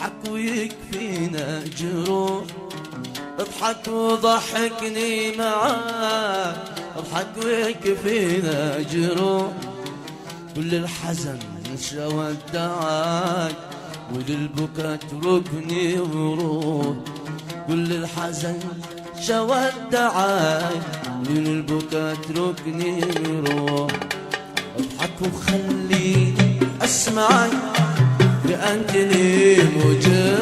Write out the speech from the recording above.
اضحك ويكفينا جروح، اضحك وضحكني معاك، اضحك ويكفينا جروح. كل الحزن ودعك وللبكا اتركني وروح، كل الحزن ودعك وللبكا اتركني وروح. اضحك وخليني اسمعك بأنتني موجود